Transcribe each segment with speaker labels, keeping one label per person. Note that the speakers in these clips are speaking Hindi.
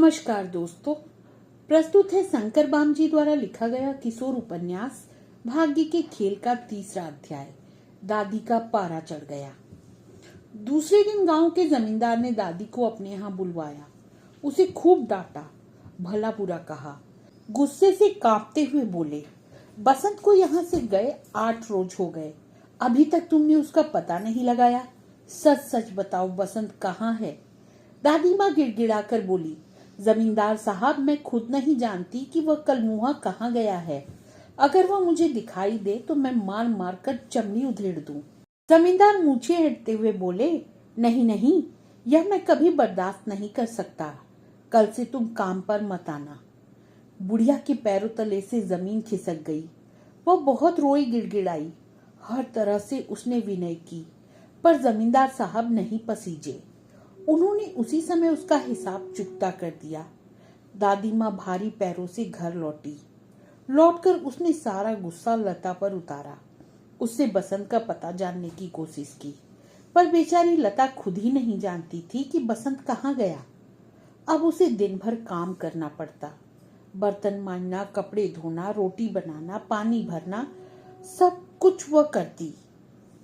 Speaker 1: नमस्कार दोस्तों, प्रस्तुत है शंकर बाम जी द्वारा लिखा गया किशोर उपन्यास भाग्य के खेल का तीसरा अध्याय। दादी का पारा चढ़ गया। दूसरे दिन गांव के जमींदार ने दादी को अपने यहाँ बुलवाया। उसे खूब डांटा, भला बुरा कहा। गुस्से से कांपते हुए बोले, बसंत को यहाँ से गए 8 रोज हो गए, अभी तक तुमने उसका पता नहीं लगाया। सच सच बताओ, बसंत कहाँ है? दादी माँ गिड़गिड़ाकर बोली, जमींदार साहब, मैं खुद नहीं जानती कि वह कल मुहा कहाँ गया है। अगर वह मुझे दिखाई दे तो मैं मार मार कर चमड़ी उधेड़ दूं। जमींदार मूछें हिड़ते हुए बोले, नहीं नहीं, यह मैं कभी बर्दाश्त नहीं कर सकता। कल से तुम काम पर मत आना। बुढ़िया के पैरों तले से जमीन खिसक गई। वह बहुत रोई, गिड़गिड़ाई। हर तरह से उसने विनय की, पर जमींदार साहब नहीं पसीजे। उन्होंने उसी समय उसका हिसाब चुकता कर दिया। दादी माँ भारी पैरों से घर लौटी। लौटकर उसने सारा गुस्सा लता पर उतारा। उससे बसंत का पता जानने की कोशिश की, पर बेचारी लता खुद ही नहीं जानती थी कि बसंत कहाँ गया। अब उसे दिन भर काम करना पड़ता। बर्तन मांजना, कपड़े धोना, रोटी बनाना, पानी भरना, सब कुछ वह करती।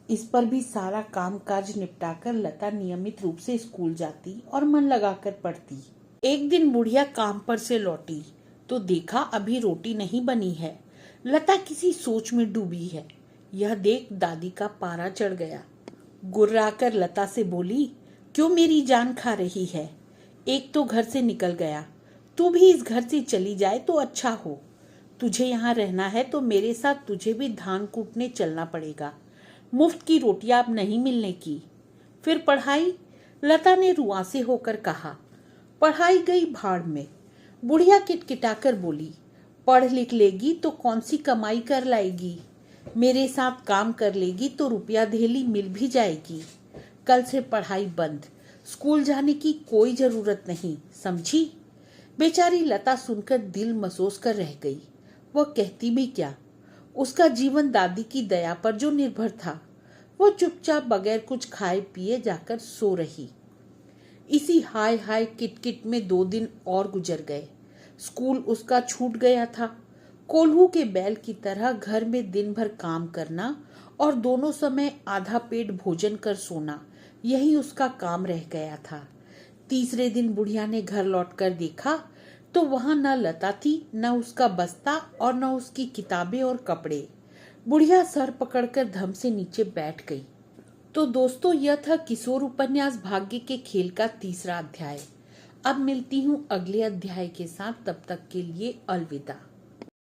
Speaker 1: इस पर भी सारा काम काज निपटाकर लता नियमित रूप से स्कूल जाती और मन लगाकर पढ़ती। एक दिन बुढ़िया काम पर से लौटी तो देखा अभी रोटी नहीं बनी है। लता किसी सोच में डूबी है। यह देख दादी का पारा चढ़ गया। गुर्राकर लता से बोली, क्यों मेरी जान खा रही है? एक तो घर से निकल गया, तू भी इस घर से चली जाए तो अच्छा हो। तुझे यहाँ रहना है तो मेरे साथ तुझे भी धान कूटने चलना पड़ेगा। मुफ्त की रोटियां अब नहीं मिलने की। फिर पढ़ाई? लता ने रुआंसे होकर कहा। पढ़ाई गई भाड़ में। बुढ़िया किटकिटाकर बोली, पढ़ लिख लेगी तो कौन सी कमाई कर लाएगी? मेरे साथ काम कर लेगी तो रुपया धेली मिल भी जाएगी। कल से पढ़ाई बंद, स्कूल जाने की कोई जरूरत नहीं, समझी? बेचारी लता सुनकर दिल मसोस कर रह गई। वह कहती भी क्या? उसका जीवन दादी की दया पर जो निर्भर था। वो चुपचाप बगैर कुछ खाए पिए जाकर सो रही। इसी हाय हाय किटकिट में 2 दिन और गुजर गए। स्कूल उसका छूट गया था। कोल्हू के बैल की तरह घर में दिन भर काम करना और दोनों समय आधा पेट भोजन कर सोना, यही उसका काम रह गया था। तीसरे दिन बुढ़िया ने घर लौटकर देखा तो वहां न लता थी, न उसका बस्ता और न उसकी किताबें और कपड़े। बुढ़िया सर पकड़कर धम से नीचे बैठ गई। तो दोस्तों, यह था किशोर उपन्यास भाग्य के खेल का तीसरा अध्याय। अब मिलती हूँ अगले अध्याय के साथ। तब तक के लिए अलविदा।